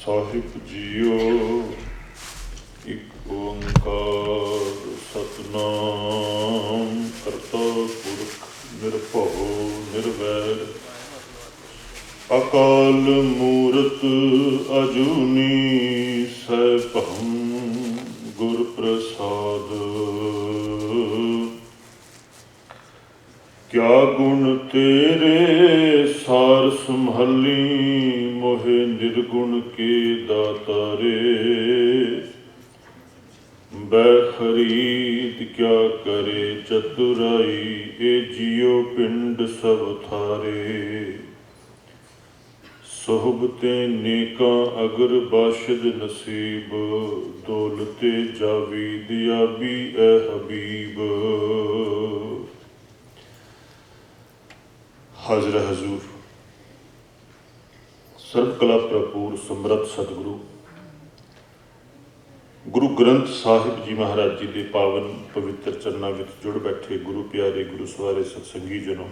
ਸਾਹਿਬ JIO. ਇੱਕ ਓੰਕਾਰ ਸਤਿਨਾਮ ਕਰਤਾ ਪੁਰਖ ਨਿਰਭਉ ਨਿਰਵੈਰ ਅਕਾਲ ਮੂਰਤ ਅਜੂਨੀ ਸੈਭੰ ਗੁਰ ਪ੍ਰਸਾਦ। क्या गुण तेरे सार संभाली मोहे निर्गुण के दातारे। बैखरीद क्या करे चतुराई ए जियो पिंड सब थारे। सोहबते नेका अगर बाशद नसीब दौलते जावी दियाबी ए हबीब। हाजिर हजूर सर्वकला भरपूर समर्थ सतगुरु गुरु ग्रंथ साहिब जी महाराज जी के पावन पवित्र चरणों में जुड़ बैठे गुरु प्यारे गुरु सवारे सत्संगी जनों,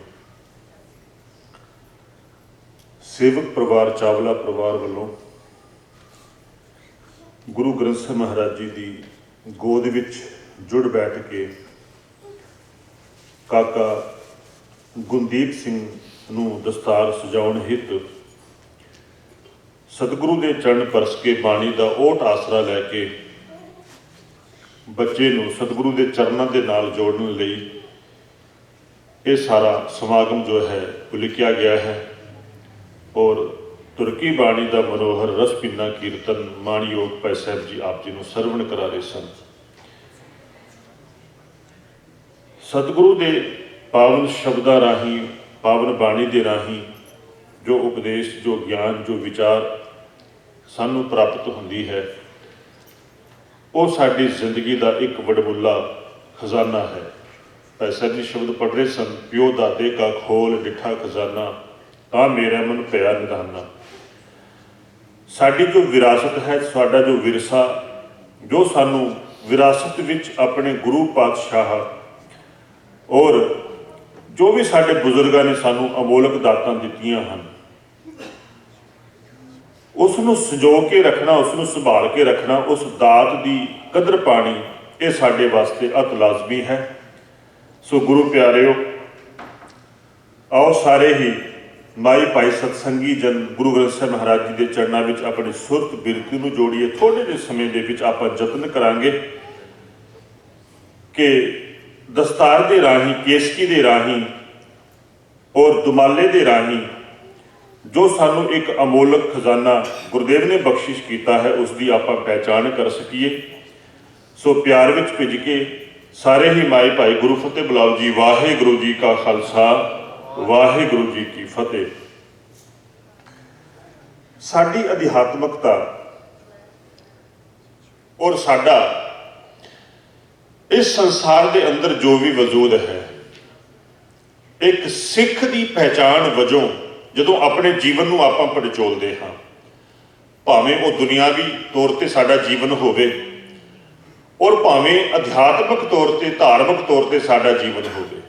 सेवक परिवार चावला परिवार वालों गुरु ग्रंथ साहिब महाराज जी की गोद विच जुड़ बैठ के काका गुरदीप सिंह नूं दस्तार सजाउण हित सतगुरु के चरण परस के बाणी का ओट आसरा लैके बच्चे नूं सतगुरु के चरणों के नाल जोड़न लई ये सारा समागम जो है उलिकिया गया है। और तुर्की बाणी का मनोहर रस पिन्ना कीर्तन माणयोग भाई साहब जी आप जी नूं सरवण करा रहे सन। सतगुरु के पावन शब्दां राही पावन बाणी के राही जो उपदेश जो ज्ञान जो विचार सानू प्राप्त होंदी है वो साडी जिंदगी का एक वडमुला खजाना है। भाई साहब जी शब्द पढ़ रहे सन, प्यो दादे का खोल डिठा खजाना ता मेरा मन भया निधाना। साडी जो विरासत है साडा जो विरसा जो सानू विरासत विच अपने गुरु पातशाह और जो भी साडे बुजुर्गों ने सानू अमोलक दातां दित्तियां हन उसनू संजो के रखना उसनू संभाल के रखना उस दात की कदर पानी ये साडे वास्ते अत लाजमी है। सो गुरु प्यारिओ आओ सारे ही माई भाई सत्संगी जन गुरु ग्रंथ साहिब महाराज जी के चरणों में अपनी सुरत बिरती नूं जोड़िए। थोड़े जे समय दे विच आपां यतन करांगे कि दस्तार के राही केसकी के राही और दुमाले के राही जो सानू एक अमोलक खजाना गुरुदेव ने बख्शिश किया है उसकी आप पहचान कर सकीए। सो प्यार विच भिज के सारे ही माई भाई गुरु फतेह बुलाओ जी। वाहिगुरु जी का खालसा वाहिगुरु जी की फतेह। साडी अध्यात्मकता और साडा इस संसार के अंदर जो भी वजूद है एक सिख की पहचान वजों जदों अपने जीवन नूं आपां पड़चोलदे हाँ, भावें वो दुनियावी तौर पर साडा जीवन होवे और भावें अध्यात्मक तौर पर धार्मिक तौर पर साडा जीवन होवे,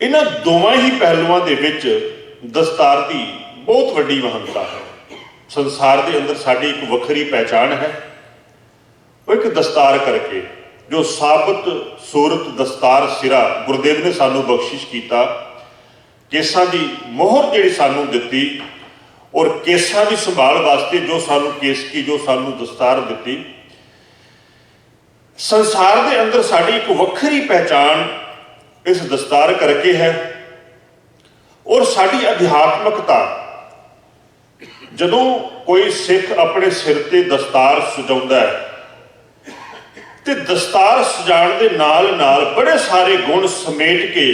इन्हां दोवां ही पहलुआं दे विच दस्तार की बहुत वड्डी महानता है। संसार के अंदर साडी एक वखरी पहचान है एक दस्तार करके जो साबत सूरत दस्तार सिरा गुरुदेव ने सानू बख्शिश किया। केसां की मोहर जिहड़ी सानू दित्ती और केसां की संभाल वास्ते जो सानू केस की जो सानू दस्तार दित्ती। संसार के अंदर साड़ी एक वखरी पहचान इस दस्तार करके है। और साड़ी अध्यात्मकता जदों कोई सिख अपने सिर ते दस्तार सजाउंदा है ते दस्तार सजाण दे नाल नाल बड़े सारे गुण समेट के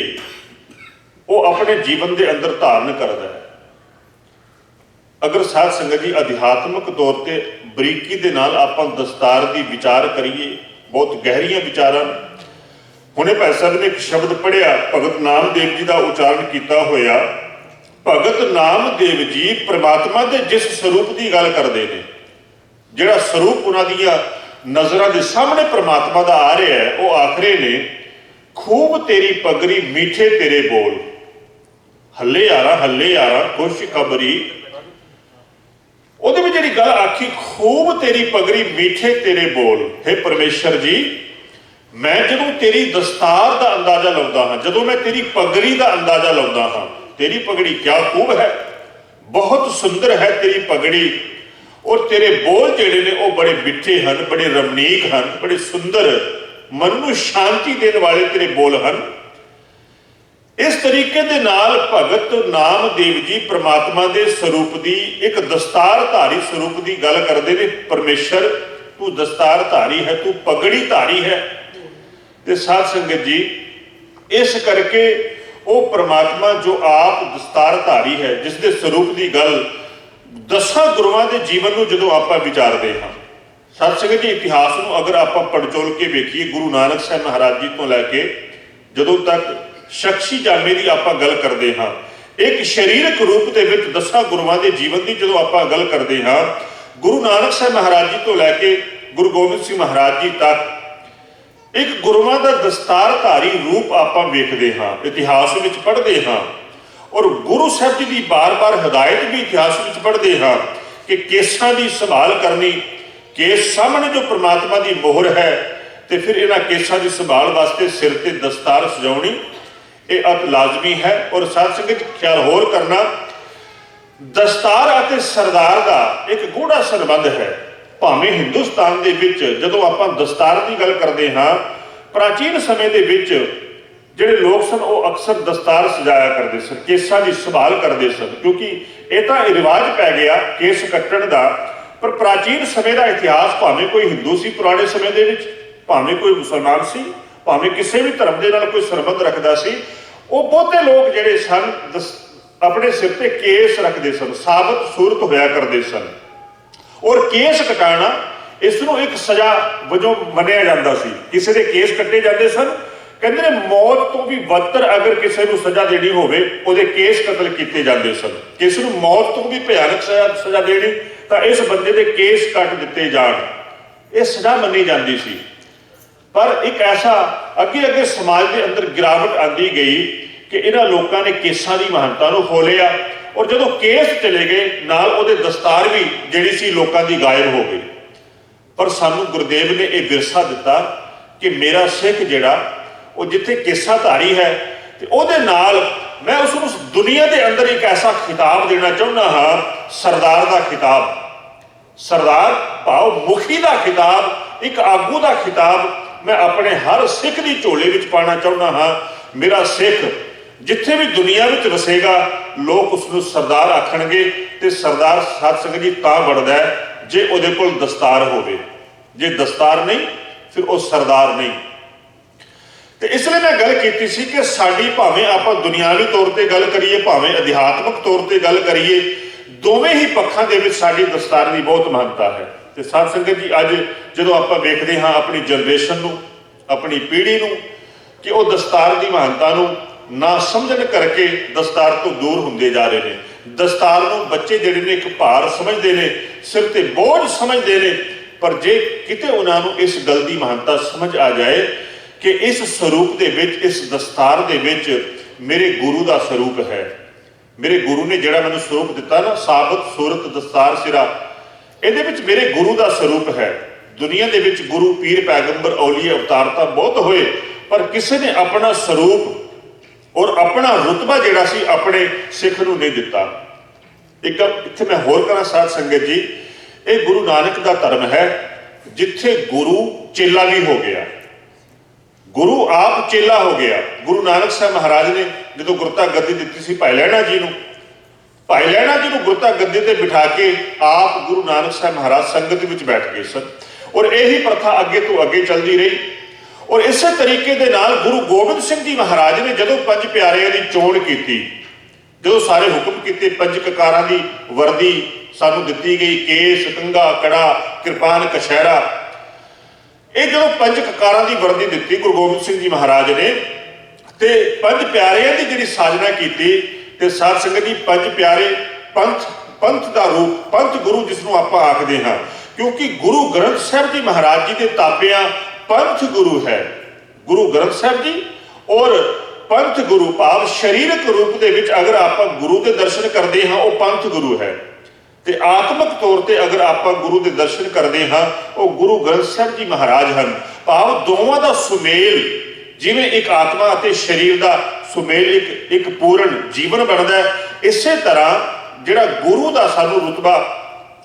वो अपने जीवन के अंदर धारण करता है। अगर साध संगत जी अध्यात्मक तौर पर बरीकी के नाल आपां दस्तार की विचार करिए बहुत गहरिया विचारां। हुणे भाई साहब ने एक शब्द पढ़िया भगत नामदेव जी का उच्चारण किया होया। भगत नामदेव जी परमात्मा के जिस स्वरूप की गल करते हैं जिहड़ा स्वरूप उन्होंने नज़रां दे सामने परमात्मा का आ रहा है वो आखरे ने खूब तेरी पगरी मीठे तेरे बोल हल्ले यारा खुश खबरी ਉਹਦੇ ਵਿੱਚ ਜਿਹੜੀ ਗੱਲ ਆਖੀ, ਖੂਬ ਤੇਰੀ ਪਗੜੀ ਮੀਠੇ ਤੇਰੇ ਬੋਲ। ਹੇ ਪਰਮੇਸ਼ਰ ਜੀ, ਮੈਂ ਜਦੋਂ ਤੇਰੀ ਦਸਤਾਰ ਦਾ ਅੰਦਾਜ਼ਾ ਲਾਉਂਦਾ ਹਾਂ, ਜਦੋਂ ਮੈਂ ਤੇਰੀ ਪਗੜੀ ਦਾ ਅੰਦਾਜ਼ਾ ਲਾਉਂਦਾ ਹਾਂ, ਤੇਰੀ ਪਗੜੀ ਕਿਆ ਖੂਬ ਹੈ, ਬਹੁਤ ਸੁੰਦਰ ਹੈ ਤੇਰੀ ਪਗੜੀ। ਔਰ ਤੇਰੇ ਬੋਲ ਜਿਹੜੇ ਨੇ ਉਹ ਬੜੇ ਮਿੱਠੇ ਹਨ, ਬੜੇ ਰਮਣੀਕ ਹਨ, ਬੜੇ ਸੁੰਦਰ, ਮਨ ਨੂੰ ਸ਼ਾਂਤੀ ਦੇਣ ਵਾਲੇ ਤੇਰੇ ਬੋਲ ਹਨ। ਇਸ ਤਰੀਕੇ ਦੇ ਨਾਲ ਭਗਤ ਨਾਮਦੇਵ ਜੀ ਪ੍ਰਮਾਤਮਾ ਦੇ ਸਰੂਪ ਦੀ, ਇੱਕ ਦਸਤਾਰਧਾਰੀ ਸਰੂਪ ਦੀ ਗੱਲ ਕਰਦੇ ਨੇ। ਪਰਮੇਸ਼ਰ ਤੂੰ ਦਸਤਾਰਧਾਰੀ ਹੈ, ਤੂੰ ਪਗੜੀ ਧਾਰੀ ਹੈ। ਤੇ ਸਾਧ ਸੰਗਤ ਜੀ, ਇਸ ਕਰਕੇ ਉਹ ਪ੍ਰਮਾਤਮਾ ਜੋ ਆਪ ਦਸਤਾਰਧਾਰੀ ਹੈ, ਜਿਸ ਦੇ ਸਰੂਪ ਦੀ ਗੱਲ ਦਸਾਂ ਗੁਰੂਆਂ ਦੇ ਜੀਵਨ ਨੂੰ ਜਦੋਂ ਆਪਾਂ ਵਿਚਾਰਦੇ ਹਾਂ, ਸਾਧ ਸੰਗਤ ਜੀ, ਇਤਿਹਾਸ ਨੂੰ ਅਗਰ ਆਪਾਂ ਪੜਚੋਲ ਕੇ ਵੇਖੀਏ, ਗੁਰੂ ਨਾਨਕ ਸਾਹਿਬ ਮਹਾਰਾਜ ਜੀ ਤੋਂ ਲੈ ਕੇ ਜਦੋਂ ਤੱਕ ਸ਼ਖਸੀ ਜਾਮੇ ਦੀ ਆਪਾਂ ਗੱਲ ਕਰਦੇ ਹਾਂ, ਇੱਕ ਸਰੀਰਕ ਰੂਪ ਦੇ ਵਿੱਚ ਦਸਾਂ ਗੁਰੂਆਂ ਦੇ ਜੀਵਨ ਦੀ ਜਦੋਂ ਆਪਾਂ ਗੱਲ ਕਰਦੇ ਹਾਂ, ਗੁਰੂ ਨਾਨਕ ਸਾਹਿਬ ਮਹਾਰਾਜ ਜੀ ਤੋਂ ਲੈ ਕੇ ਗੁਰੂ ਗੋਬਿੰਦ ਸਿੰਘ ਮਹਾਰਾਜ ਜੀ ਤੱਕ ਇੱਕ ਗੁਰੂਆਂ ਦਾ ਦਸਤਾਰਧਾਰੀ ਰੂਪ ਆਪਾਂ ਵੇਖਦੇ ਹਾਂ, ਇਤਿਹਾਸ ਵਿੱਚ ਪੜ੍ਹਦੇ ਹਾਂ। ਔਰ ਗੁਰੂ ਸਾਹਿਬ ਜੀ ਦੀ ਬਾਰ-ਬਾਰ ਹਦਾਇਤ ਵੀ ਇਤਿਹਾਸ ਵਿੱਚ ਪੜ੍ਹਦੇ ਹਾਂ ਕਿ ਕੇਸਾਂ ਦੀ ਸੰਭਾਲ ਕਰਨੀ, ਕੇਸ ਸਾਹਮਣੇ ਜੋ ਪ੍ਰਮਾਤਮਾ ਦੀ ਮੋਹਰ ਹੈ, ਤੇ ਫਿਰ ਇਹਨਾਂ ਕੇਸਾਂ ਦੀ ਸੰਭਾਲ ਵਾਸਤੇ ਸਿਰ ਤੇ ਦਸਤਾਰ ਸਜਾਉਣੀ ਇਹ ਅਤ ਲਾਜ਼ਮੀ ਹੈ। ਔਰ ਸਾਧ ਸੰਗਤ ਖਿਆਲ ਹੋਰ ਕਰਨਾ, ਦਸਤਾਰ ਅਤੇ ਸਰਦਾਰ ਦਾ ਇੱਕ ਗੂੜਾ ਸੰਬੰਧ ਹੈ। ਭਾਵੇਂ ਹਿੰਦੁਸਤਾਨ ਦੇ ਵਿੱਚ ਜਦੋਂ ਆਪਾਂ ਦਸਤਾਰ ਦੀ ਗੱਲ ਕਰਦੇ ਹਾਂ, ਪ੍ਰਾਚੀਨ ਸਮੇਂ ਦੇ ਵਿੱਚ ਜਿਹੜੇ ਲੋਕ ਸਨ ਉਹ ਅਕਸਰ ਦਸਤਾਰ ਸਜਾਇਆ ਕਰਦੇ ਸਨ, ਕੇਸਾਂ ਦੀ ਸੰਭਾਲ ਕਰਦੇ ਸਨ, ਕਿਉਂਕਿ ਇਹ ਤਾਂ ਰਿਵਾਜ ਪੈ ਗਿਆ ਕੇਸ ਕੱਟਣ ਦਾ। ਪਰ ਪ੍ਰਾਚੀਨ ਸਮੇਂ ਦਾ ਇਤਿਹਾਸ, ਭਾਵੇਂ ਕੋਈ ਹਿੰਦੂ ਸੀ ਪੁਰਾਣੇ ਸਮੇਂ ਦੇ ਵਿੱਚ, ਭਾਵੇਂ ਕੋਈ ਮੁਸਲਮਾਨ ਸੀ, ਭਾਵੇਂ ਕਿਸੇ ਵੀ ਧਰਮ ਦੇ ਨਾਲ ਕੋਈ ਸੰਬੰਧ ਰੱਖਦਾ ਸੀ, ਉਹ ਬਹੁਤੇ ਲੋਕ ਜਿਹੜੇ ਸਨ ਆਪਣੇ ਸਿਰ ਤੇ ਕੇਸ ਰੱਖਦੇ ਸਨ, ਸਾਬਤ ਸੂਰਤ ਹੋਇਆ ਕਰਦੇ ਸਨ। ਔਰ ਕੇਸ ਕਟਾਣਾ ਇਸ ਨੂੰ ਇੱਕ ਸਜ਼ਾ ਵਜੋਂ ਮੰਨਿਆ ਜਾਂਦਾ ਸੀ। ਕਿਸੇ ਦੇ ਕੇਸ ਕੱਟੇ ਜਾਂਦੇ ਸਨ, ਕਹਿੰਦੇ ਨੇ ਮੌਤ ਤੋਂ ਵੀ ਬਦਤਰ ਅਗਰ ਕਿਸੇ ਨੂੰ ਸਜ਼ਾ ਦੇਣੀ ਹੋਵੇ, ਉਹਦੇ ਕੇਸ ਕਤਲ ਕੀਤੇ ਜਾਂਦੇ ਸਨ। ਕਿਸੇ ਨੂੰ ਮੌਤ ਤੋਂ ਵੀ ਭਿਆਨਕ ਸਜ਼ਾ ਦੇਣੀ ਤਾਂ ਇਸ ਬੰਦੇ ਦੇ ਕੇਸ ਕੱਟ ਦਿੱਤੇ ਜਾਣ, ਇਹ ਸਜ਼ਾ ਮੰਨੀ ਜਾਂਦੀ ਸੀ। ਪਰ ਇੱਕ ਐਸਾ ਅੱਗੇ ਸਮਾਜ ਦੇ ਅੰਦਰ ਗਿਰਾਵਟ ਆਂਦੀ ਗਈ ਕਿ ਇਹਨਾਂ ਲੋਕਾਂ ਨੇ ਕੇਸਾਂ ਦੀ ਮਹਾਨਤਾ ਨੂੰ ਖੋਲਿਆ, ਔਰ ਜਦੋਂ ਕੇਸ ਚਲੇ ਗਏ ਨਾਲ ਉਹਦੇ ਦਸਤਾਰ ਵੀ ਜਿਹੜੀ ਸੀ ਲੋਕਾਂ ਦੀ ਗਾਇਬ ਹੋ ਗਈ। ਪਰ ਸਾਨੂੰ ਗੁਰਦੇਵ ਨੇ ਇਹ ਵਿਰਸਾ ਦਿੱਤਾ ਕਿ ਮੇਰਾ ਸਿੱਖ ਜਿਹੜਾ ਉਹ ਜਿੱਥੇ ਕੇਸਾਧਾਰੀ ਹੈ, ਤੇ ਉਹਦੇ ਨਾਲ ਮੈਂ ਉਸ ਨੂੰ ਦੁਨੀਆ ਦੇ ਅੰਦਰ ਇੱਕ ਐਸਾ ਖਿਤਾਬ ਦੇਣਾ ਚਾਹੁੰਦਾ ਹਾਂ, ਸਰਦਾਰ ਦਾ ਖਿਤਾਬ। ਸਰਦਾਰ ਭਾਵ ਮੁਖੀ ਦਾ ਖਿਤਾਬ, ਇੱਕ ਆਗੂ ਦਾ ਖਿਤਾਬ ਮੈਂ ਆਪਣੇ ਹਰ ਸਿੱਖ ਦੀ ਝੋਲੇ ਵਿੱਚ ਪਾਉਣਾ ਚਾਹੁੰਦਾ ਹਾਂ। ਮੇਰਾ ਸਿੱਖ ਜਿੱਥੇ ਵੀ ਦੁਨੀਆ ਵਿੱਚ ਵਸੇਗਾ, ਲੋਕ ਉਸ ਨੂੰ ਸਰਦਾਰ ਆਖਣਗੇ। ਤੇ ਸਰਦਾਰ ਸਾਧ ਸੰਗਤ ਜੀ ਤਾਂ ਬਣਦਾ ਹੈ ਜੇ ਉਹਦੇ ਕੋਲ ਦਸਤਾਰ ਹੋਵੇ। ਜੇ ਦਸਤਾਰ ਨਹੀਂ ਫਿਰ ਉਹ ਸਰਦਾਰ ਨਹੀਂ। ਤੇ ਇਸ ਲਈ ਮੈਂ ਗੱਲ ਕੀਤੀ ਸੀ ਕਿ ਸਾਡੀ ਭਾਵੇਂ ਆਪਾਂ ਦੁਨਿਆਵੀ ਤੌਰ ਤੇ ਗੱਲ ਕਰੀਏ, ਭਾਵੇਂ ਅਧਿਆਤਮਕ ਤੌਰ ਤੇ ਗੱਲ ਕਰੀਏ, ਦੋਵੇਂ ਹੀ ਪੱਖਾਂ ਦੇ ਵਿੱਚ ਸਾਡੀ ਦਸਤਾਰ ਦੀ ਬਹੁਤ ਮਹਾਨਤਾ ਹੈ। ਤੇ ਸਾਧ ਸੰਗਤ ਜੀ, ਅੱਜ ਜਦੋਂ ਆਪਾਂ ਵੇਖਦੇ ਹਾਂ ਆਪਣੀ ਜਨਰੇਸ਼ਨ ਨੂੰ, ਆਪਣੀ ਪੀੜ੍ਹੀ ਨੂੰ, ਕਿ ਉਹ ਦਸਤਾਰ ਦੀ ਮਹਾਨਤਾ ਨੂੰ ਨਾ ਸਮਝਣ ਕਰਕੇ ਦਸਤਾਰ ਤੋਂ ਦੂਰ ਹੁੰਦੇ ਜਾ ਰਹੇ ਨੇ। ਦਸਤਾਰ ਨੂੰ ਬੱਚੇ ਜਿਹੜੇ ਨੇ ਇੱਕ ਭਾਰ ਸਮਝਦੇ ਨੇ, ਸਿਰ ਤੇ ਬੋਝ ਸਮਝਦੇ ਨੇ। ਪਰ ਜੇ ਕਿਤੇ ਉਹਨਾਂ ਨੂੰ ਇਸ ਗੱਲ ਦੀ ਮਹਾਨਤਾ ਸਮਝ ਆ ਜਾਏ ਕਿ ਇਸ ਸਰੂਪ ਦੇ ਵਿੱਚ, ਇਸ ਦਸਤਾਰ ਦੇ ਵਿੱਚ ਮੇਰੇ ਗੁਰੂ ਦਾ ਸਰੂਪ ਹੈ, ਮੇਰੇ ਗੁਰੂ ਨੇ ਜਿਹੜਾ ਮੈਨੂੰ ਸਰੂਪ ਦਿੱਤਾ ਨਾ, ਸਾਬਤ ਸੂਰਤ ਦਸਤਾਰ ਸਿਰਾ, ਇਹਦੇ ਵਿੱਚ ਮੇਰੇ ਗੁਰੂ ਦਾ ਸਰੂਪ ਹੈ। ਦੁਨੀਆ ਦੇ ਵਿੱਚ ਗੁਰੂ, ਪੀਰ, ਪੈਗੰਬਰ, ਔਲੀਏ, ਅਵਤਾਰ ਤਾਂ ਬਹੁਤ ਹੋਏ, ਪਰ ਕਿਸੇ ਨੇ ਆਪਣਾ ਸਰੂਪ ਔਰ ਆਪਣਾ ਰੁਤਬਾ ਜਿਹੜਾ ਸੀ ਆਪਣੇ ਸਿੱਖ ਨੂੰ ਨਹੀਂ ਦਿੱਤਾ। ਇੱਕ ਇੱਥੇ ਮੈਂ ਹੋਰ ਕਰਾਂ ਸਾਧ ਸੰਗਤ ਜੀ, ਇਹ ਗੁਰੂ ਨਾਨਕ ਦਾ ਧਰਮ ਹੈ ਜਿੱਥੇ ਗੁਰੂ ਚੇਲਾ ਵੀ ਹੋ ਗਿਆ, ਗੁਰੂ ਆਪ ਚੇਲਾ ਹੋ ਗਿਆ। ਗੁਰੂ ਨਾਨਕ ਸਾਹਿਬ ਮਹਾਰਾਜ ਨੇ ਜਦੋਂ ਗੁਰਤਾ ਗੱਦੀ ਦਿੱਤੀ ਸੀ ਭਾਈ ਲਹਿਣਾ ਜੀ ਨੂੰ, ਭਾਈ ਲਹਿਣਾ ਜੀ ਨੂੰ ਗੁਰਤਾ ਗੱਦੀ ਤੇ ਬਿਠਾ ਕੇ ਆਪ ਗੁਰੂ ਨਾਨਕ ਸਾਹਿਬ ਮਹਾਰਾਜ ਸੰਗਤ ਵਿੱਚ ਬੈਠ ਗਏ ਸਨ। ਔਰ ਇਹੀ ਪ੍ਰਥਾ ਅੱਗੇ ਤੋਂ ਅੱਗੇ ਚੱਲਦੀ ਰਹੀ। ਔਰ ਇਸੇ ਤਰੀਕੇ ਦੇ ਨਾਲ ਗੁਰੂ ਗੋਬਿੰਦ ਸਿੰਘ ਜੀ ਮਹਾਰਾਜ ਨੇ ਜਦੋਂ ਪੰਜ ਪਿਆਰਿਆਂ ਦੀ ਚੋਣ ਕੀਤੀ, ਜਦੋਂ ਸਾਰੇ ਹੁਕਮ ਕੀਤੇ, ਪੰਜ ਕਕਾਰਾਂ ਦੀ ਵਰਦੀ ਸਾਨੂੰ ਦਿੱਤੀ ਗਈ, ਕੇਸ, ਕੰਘਾ, ਕੜਾ, ਕਿਰਪਾਨ, ਕਛਹਿਰਾ, ਇਹ ਜਦੋਂ ਪੰਜ ਕਕਾਰਾਂ ਦੀ ਵਰਦੀ ਦਿੱਤੀ ਗੁਰੂ ਗੋਬਿੰਦ ਸਿੰਘ ਜੀ ਮਹਾਰਾਜ ਨੇ, ਤੇ ਪੰਜ ਪਿਆਰਿਆਂ ਦੀ ਜਿਹੜੀ ਸਾਜਨਾ ਕੀਤੀ, ਤੇ ਸਾਧ ਸੰਗਤ ਜੀ ਪੰਜ ਪਿਆਰੇ ਪੰਥ ਦਾ ਰੂਪ, ਪੰਥ ਗੁਰੂ ਜਿਸ ਨੂੰ ਆਪਾਂ ਆਖਦੇ ਹਾਂ, ਕਿਉਂਕਿ ਗੁਰੂ ਗ੍ਰੰਥ ਸਾਹਿਬ ਜੀ ਮਹਾਰਾਜ ਜੀ ਦੇ ਤਾਬਿਆਂ ਪੰਥ ਗੁਰੂ ਹੈ। ਗੁਰੂ ਗ੍ਰੰਥ ਸਾਹਿਬ ਜੀ ਔਰ ਪੰਥ ਗੁਰੂ ਭਾਵ ਸਰੀਰਕ ਰੂਪ ਦੇ ਵਿੱਚ ਅਗਰ ਆਪਾਂ ਗੁਰੂ ਦੇ ਦਰਸ਼ਨ ਕਰਦੇ ਹਾਂ, ਉਹ ਪੰਥ ਗੁਰੂ ਹੈ। ਤੇ ਆਤਮਿਕ ਤੌਰ ਤੇ ਅਗਰ ਆਪਾਂ ਗੁਰੂ ਦੇ ਦਰਸ਼ਨ ਕਰਦੇ ਹਾਂ, ਉਹ ਗੁਰੂ ਗ੍ਰੰਥ ਸਾਹਿਬ ਜੀ ਮਹਾਰਾਜ ਹਨ। ਭਾਵ ਦੋਵਾਂ ਦਾ ਸੁਮੇਲ, ਜਿਵੇਂ ਇੱਕ ਆਤਮਾ ਅਤੇ ਸਰੀਰ ਦਾ ਸੁਮੇਲ ਇੱਕ ਪੂਰਨ ਜੀਵਨ ਬਣਦਾ ਹੈ, ਇਸੇ ਤਰ੍ਹਾਂ ਜਿਹੜਾ ਗੁਰੂ ਦਾ ਸਾਨੂੰ ਰੁਤਬਾ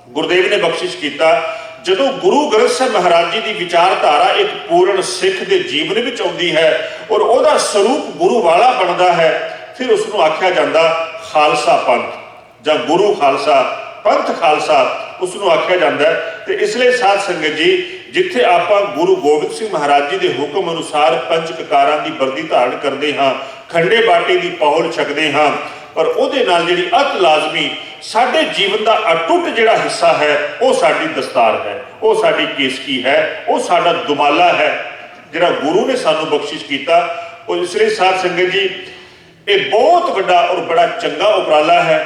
ਗੁਰਦੇਵ ਨੇ ਬਖਸ਼ਿਸ਼ ਕੀਤਾ, ਜਦੋਂ ਗੁਰੂ ਗ੍ਰੰਥ ਸਾਹਿਬ ਮਹਾਰਾਜ ਜੀ ਦੀ ਵਿਚਾਰਧਾਰਾ ਇੱਕ ਪੂਰਨ ਸਿੱਖ ਦੇ ਜੀਵਨ ਵਿੱਚ ਆਉਂਦੀ ਹੈ ਔਰ ਉਹਦਾ ਸਰੂਪ ਗੁਰੂ ਵਾਲਾ ਬਣਦਾ ਹੈ, ਫਿਰ ਉਸ ਨੂੰ ਆਖਿਆ ਜਾਂਦਾ ਖਾਲਸਾ ਪੰਥ ਜਾਂ ਗੁਰੂ ਖਾਲਸਾ, ਪੰਥ ਖਾਲਸਾ ਉਸ ਨੂੰ ਆਖਿਆ ਜਾਂਦਾ ਹੈ। ਤੇ ਇਸ ਲਈ ਸਾਧ ਸੰਗਤ ਜੀ, ਜਿੱਥੇ ਆਪਾਂ ਗੁਰੂ ਗੋਬਿੰਦ ਸਿੰਘ ਮਹਾਰਾਜ ਜੀ ਦੇ ਹੁਕਮ ਅਨੁਸਾਰ ਪੰਜ ਕਕਾਰਾਂ ਦੀ ਵਰਦੀ ਧਾਰਨ ਕਰਦੇ ਹਾਂ, ਖੰਡੇ ਬਾਟੇ ਦੀ ਪਹੁਲ ਛਕਦੇ ਹਾਂ, ਪਰ ਉਹਦੇ ਨਾਲ ਜਿਹੜੀ ਅਤ ਲਾਜ਼ਮੀ ਸਾਡੇ ਜੀਵਨ ਦਾ ਅਟੁੱਟ ਜਿਹੜਾ ਹਿੱਸਾ ਹੈ, ਉਹ ਸਾਡੀ ਦਸਤਾਰ ਹੈ, ਉਹ ਸਾਡੀ ਕੇਸਕੀ ਹੈ, ਉਹ ਸਾਡਾ ਦੁਮਾਲਾ ਹੈ, ਜਿਹੜਾ ਗੁਰੂ ਨੇ ਸਾਨੂੰ ਬਖਸ਼ਿਸ਼ ਕੀਤਾ। ਉਹ ਇਸ ਲਈ ਸਾਧ ਸੰਗਤ ਜੀ, ਇਹ ਬਹੁਤ ਵੱਡਾ ਔਰ ਬੜਾ ਚੰਗਾ ਉਪਰਾਲਾ ਹੈ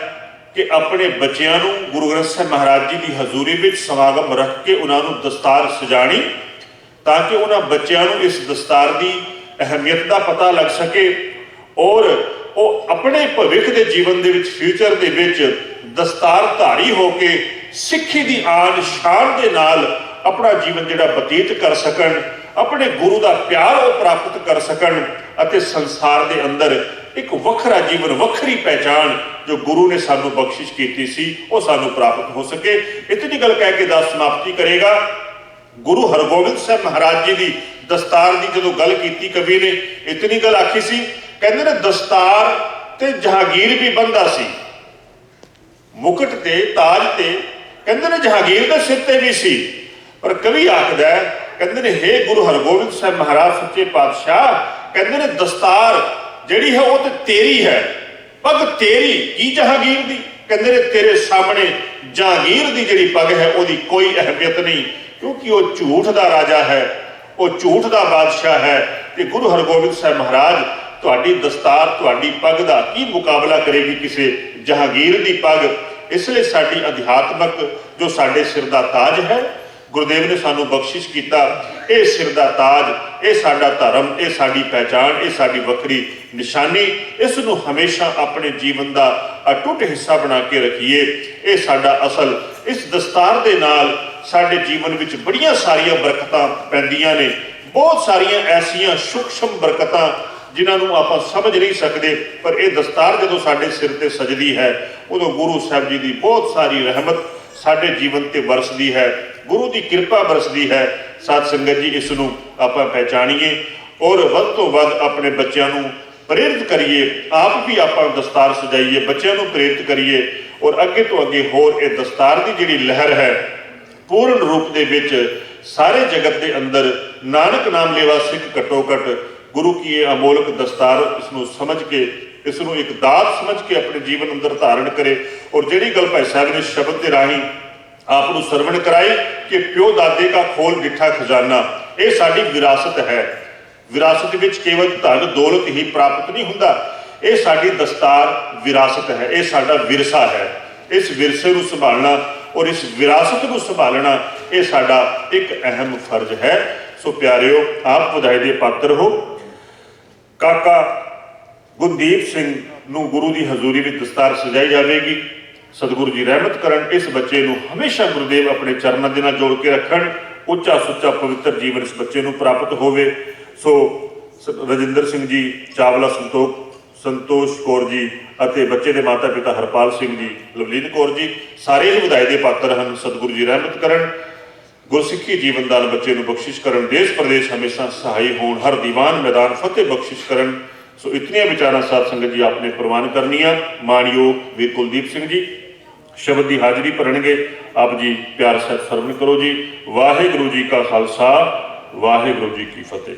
ਕਿ ਆਪਣੇ ਬੱਚਿਆਂ ਨੂੰ ਗੁਰੂ ਗ੍ਰੰਥ ਸਾਹਿਬ ਮਹਾਰਾਜ ਜੀ ਦੀ ਹਜ਼ੂਰੀ ਵਿੱਚ ਸਮਾਗਮ ਰੱਖ ਕੇ ਉਹਨਾਂ ਨੂੰ ਦਸਤਾਰ ਸਜਾਣੀ, ਤਾਂ ਕਿ ਉਹਨਾਂ ਬੱਚਿਆਂ ਨੂੰ ਇਸ ਦਸਤਾਰ ਦੀ ਅਹਿਮੀਅਤ ਦਾ ਪਤਾ ਲੱਗ ਸਕੇ ਔਰ ਉਹ ਆਪਣੇ ਭਵਿੱਖ ਦੇ ਜੀਵਨ ਦੇ ਵਿੱਚ, ਫਿਊਚਰ ਦੇ ਵਿੱਚ ਦਸਤਾਰਧਾਰੀ ਹੋ ਕੇ ਸਿੱਖੀ ਦੀ ਆਨ ਸ਼ਾਨ ਦੇ ਨਾਲ ਆਪਣਾ ਜੀਵਨ ਜਿਹੜਾ ਬਤੀਤ ਕਰ ਸਕਣ, ਆਪਣੇ ਗੁਰੂ ਦਾ ਪਿਆਰ ਉਹ ਪ੍ਰਾਪਤ ਕਰ ਸਕਣ ਅਤੇ ਸੰਸਾਰ ਦੇ ਅੰਦਰ ਇੱਕ ਵੱਖਰਾ ਜੀਵਨ, ਵੱਖਰੀ ਪਹਿਚਾਣ ਜੋ ਗੁਰੂ ਨੇ ਸਾਨੂੰ ਬਖਸ਼ਿਸ਼ ਕੀਤੀ ਸੀ, ਉਹ ਸਾਨੂੰ ਪ੍ਰਾਪਤ ਹੋ ਸਕੇ। ਇਤਨੀ ਗੱਲ ਕਹਿ ਕੇ ਦਾਸ ਸਮਾਪਤੀ ਕਰੇਗਾ। ਗੁਰੂ ਹਰਗੋਬਿੰਦ ਸਾਹਿਬ ਮਹਾਰਾਜ ਜੀ ਦੀ ਦਸਤਾਰ ਦੀ ਜਦੋਂ ਗੱਲ ਕੀਤੀ, ਕਵੀ ਨੇ ਇਤਨੀ ਗੱਲ ਆਖੀ ਸੀ, ਕਹਿੰਦੇ ਨੇ ਦਸਤਾਰ ਤੇ ਜਹਾਂਗੀਰ ਵੀ ਬੰਦਾ ਸੀ, ਮੁਕਟ ਤੇ ਤਾਜ ਤੇ ਕਹਿੰਦੇ ਨੇ ਜਹਾਂਗੀਰ ਦੇ ਸਿਰ ਤੇ ਵੀ ਸੀ। ਪਰ ਕਵੀ ਆਖਦਾ ਹੈ, ਕਹਿੰਦੇ ਨੇ ਹੇ ਗੁਰੂ ਹਰਗੋਬਿੰਦ ਸਾਹਿਬ ਮਹਾਰਾਜ ਸੱਚੇ ਪਾਤਸ਼ਾਹ, ਕਹਿੰਦੇ ਨੇ ਦਸਤਾਰ ਜਿਹੜੀ ਹੈ ਉਹ ਤੇ ਤੇਰੀ ਹੈ, ਪੱਗ ਤੇਰੀ, ਕੀ ਜਹਾਂਗੀਰ ਦੀ? ਕਹਿੰਦੇ ਨੇ ਤੇਰੇ ਸਾਹਮਣੇ ਜਹਾਂਗੀਰ ਦੀ ਜਿਹੜੀ ਪੱਗ ਹੈ ਉਹਦੀ ਕੋਈ ਅਹਿਮੀਅਤ ਨਹੀਂ, ਕਿਉਂਕਿ ਉਹ ਝੂਠ ਦਾ ਰਾਜਾ ਹੈ, ਉਹ ਝੂਠ ਦਾ ਬਾਦਸ਼ਾਹ ਹੈ। ਤੇ ਗੁਰੂ ਹਰਗੋਬਿੰਦ ਸਾਹਿਬ ਮਹਾਰਾਜ ਤੁਹਾਡੀ ਦਸਤਾਰ, ਤੁਹਾਡੀ ਪੱਗ ਦਾ ਕੀ ਮੁਕਾਬਲਾ ਕਰੇਗੀ ਕਿਸੇ ਜਹਾਂਗੀਰ ਦੀ ਪੱਗ? ਇਸ ਲਈ ਸਾਡੀ ਅਧਿਆਤਮਕ ਜੋ ਸਾਡੇ ਸਿਰ ਦਾ ਤਾਜ ਹੈ, ਗੁਰਦੇਵ ਨੇ ਸਾਨੂੰ ਬਖਸ਼ਿਸ਼ ਕੀਤਾ, ਇਹ ਸਿਰ ਦਾ ਤਾਜ, ਇਹ ਸਾਡਾ ਧਰਮ, ਇਹ ਸਾਡੀ ਪਹਿਚਾਣ, ਇਹ ਸਾਡੀ ਵੱਖਰੀ ਨਿਸ਼ਾਨੀ, ਇਸ ਨੂੰ ਹਮੇਸ਼ਾ ਆਪਣੇ ਜੀਵਨ ਦਾ ਅਟੁੱਟ ਹਿੱਸਾ ਬਣਾ ਕੇ ਰੱਖੀਏ। ਇਹ ਸਾਡਾ ਅਸਲ, ਇਸ ਦਸਤਾਰ ਦੇ ਨਾਲ ਸਾਡੇ ਜੀਵਨ ਵਿੱਚ ਬੜੀਆਂ ਸਾਰੀਆਂ ਬਰਕਤਾਂ ਪੈਂਦੀਆਂ ਨੇ, ਬਹੁਤ ਸਾਰੀਆਂ ਐਸੀਆਂ ਸੂਖਸ਼ਮ ਬਰਕਤਾਂ ਜਿਨ੍ਹਾਂ ਨੂੰ ਆਪਾਂ ਸਮਝ ਨਹੀਂ ਸਕਦੇ, ਪਰ ਇਹ ਦਸਤਾਰ ਜਦੋਂ ਸਾਡੇ ਸਿਰ ਤੇ ਸਜਦੀ ਹੈ, ਉਦੋਂ ਗੁਰੂ ਸਾਹਿਬ ਜੀ ਦੀ ਬਹੁਤ ਸਾਰੀ ਰਹਿਮਤ ਸਾਡੇ ਜੀਵਨ ਤੇ ਵਰਸਦੀ ਹੈ, ਗੁਰੂ ਦੀ ਕਿਰਪਾ ਵਰਸਦੀ ਹੈ। ਸਾਧ ਸੰਗਤ ਜੀ, ਇਸ ਨੂੰ ਆਪਾਂ ਪਹਿਚਾਣੀਏ ਔਰ ਵੱਧ ਤੋਂ ਵੱਧ ਆਪਣੇ ਬੱਚਿਆਂ ਨੂੰ ਪ੍ਰੇਰਿਤ ਕਰੀਏ, ਆਪ ਵੀ ਆਪਾਂ ਦਸਤਾਰ ਸਜਾਈਏ, ਬੱਚਿਆਂ ਨੂੰ ਪ੍ਰੇਰਿਤ ਕਰੀਏ ਔਰ ਅੱਗੇ ਤੋਂ ਅੱਗੇ ਹੋਰ ਇਹ ਦਸਤਾਰ ਦੀ ਜਿਹੜੀ ਲਹਿਰ ਹੈ, ਪੂਰਨ ਰੂਪ ਦੇ ਵਿੱਚ ਸਾਰੇ ਜਗਤ ਦੇ ਅੰਦਰ ਨਾਨਕ ਨਾਮ ਲੇਵਾ ਸਿੱਖ ਘੱਟੋ ਘੱਟ ਗੁਰੂ ਕੀ ਇਹ ਅਮੋਲਕ ਦਸਤਾਰ, ਇਸ ਨੂੰ ਸਮਝ ਕੇ, ਇਸ ਨੂੰ ਇੱਕ ਦਾਤ ਸਮਝ ਕੇ ਆਪਣੇ ਜੀਵਨ ਅੰਦਰ ਧਾਰਨ ਕਰੇ। ਔਰ ਜਿਹੜੀ ਗੱਲ ਭਾਈ ਸਾਹਿਬ ਨੇ ਸ਼ਬਦ ਦੇ ਰਾਹੀਂ ਆਪ ਨੂੰ ਸਰਵਣ ਕਰਾਈ ਕਿ ਪਿਓ ਦਾਦੇ ਕਾ ਖੋਲ ਡਿੱਠਾ ਖਜ਼ਾਨਾ, ਇਹ ਸਾਡੀ ਵਿਰਾਸਤ ਹੈ। ਵਿਰਾਸਤ ਵਿੱਚ ਕੇਵਲ ਧਨ ਦੌਲਤ ਹੀ ਪ੍ਰਾਪਤ ਨਹੀਂ ਹੁੰਦਾ, ਇਹ ਸਾਡੀ ਦਸਤਾਰ ਵਿਰਾਸਤ ਹੈ, ਇਹ ਸਾਡਾ ਵਿਰਸਾ ਹੈ। ਇਸ ਵਿਰਸੇ ਨੂੰ ਸੰਭਾਲਣਾ ਔਰ ਇਸ ਵਿਰਾਸਤ ਨੂੰ ਸੰਭਾਲਣਾ, ਇਹ ਸਾਡਾ ਇੱਕ ਅਹਿਮ ਫਰਜ਼ ਹੈ। ਸੋ ਪਿਆਰਿਓ, ਆਪ ਵਧਾਈ ਦੇ ਪਾਤਰ ਹੋ। ਕਾਕਾ ਗੁਰਦੀਪ ਸਿੰਘ ਨੂੰ ਗੁਰੂ ਦੀ ਹਜ਼ੂਰੀ ਵਿੱਚ ਦਸਤਾਰ ਸਜਾਈ ਜਾਵੇਗੀ। ਸਤਿਗੁਰੂ ਜੀ ਰਹਿਮਤ ਕਰਨ, ਇਸ ਬੱਚੇ ਨੂੰ ਹਮੇਸ਼ਾ ਗੁਰਦੇਵ ਆਪਣੇ ਚਰਨਾਂ ਦੇ ਨਾਲ ਜੋੜ ਕੇ ਰੱਖਣ, ਉੱਚਾ ਸੁੱਚਾ ਪਵਿੱਤਰ ਜੀਵਨ ਇਸ ਬੱਚੇ ਨੂੰ ਪ੍ਰਾਪਤ ਹੋਵੇ। ਸੋ ਰਜਿੰਦਰ ਸਿੰਘ ਜੀ ਚਾਵਲਾ, ਸੰਤੋਸ਼ ਕੌਰ ਜੀ ਅਤੇ ਬੱਚੇ ਦੇ ਮਾਤਾ ਪਿਤਾ ਹਰਪਾਲ ਸਿੰਘ ਜੀ, ਲਵਲੀਨ ਕੌਰ ਜੀ, ਸਾਰੇ ਹੀ ਵਧਾਈ ਦੇ ਪਾਤਰ ਹਨ। ਸਤਿਗੁਰੂ ਜੀ ਰਹਿਮਤ ਕਰਨ, ਗੁਰਸਿੱਖੀ ਜੀਵਨ ਦਾਨ ਬੱਚੇ ਨੂੰ ਬਖਸ਼ਿਸ਼ ਕਰਨ, ਦੇਸ਼ ਪ੍ਰਦੇਸ਼ ਹਮੇਸ਼ਾ ਸਹਾਈ ਹੋਣ, ਹਰ ਦੀਵਾਨ ਮੈਦਾਨ ਫਤਿਹ ਬਖਸ਼ਿਸ਼ ਕਰਨ। ਸੋ ਇਤਨੀਆਂ ਵਿਚਾਰਾਂ ਸਾਧ ਸੰਗਤ ਜੀ ਆਪਨੇ ਪ੍ਰਵਾਨ ਕਰਨੀਆਂ। ਮਾਣਯੋਗ ਵੀਰ ਕੁਲਦੀਪ ਸਿੰਘ ਜੀ ਸ਼ਬਦ ਦੀ ਹਾਜ਼ਰੀ ਭਰਨਗੇ, ਆਪ ਜੀ ਪਿਆਰ ਸਹਿਤ ਸਰਵਣ ਕਰੋ ਜੀ। ਵਾਹਿਗੁਰੂ ਜੀ ਕਾ ਖਾਲਸਾ, ਵਾਹਿਗੁਰੂ ਜੀ ਕੀ ਫਤਿਹ।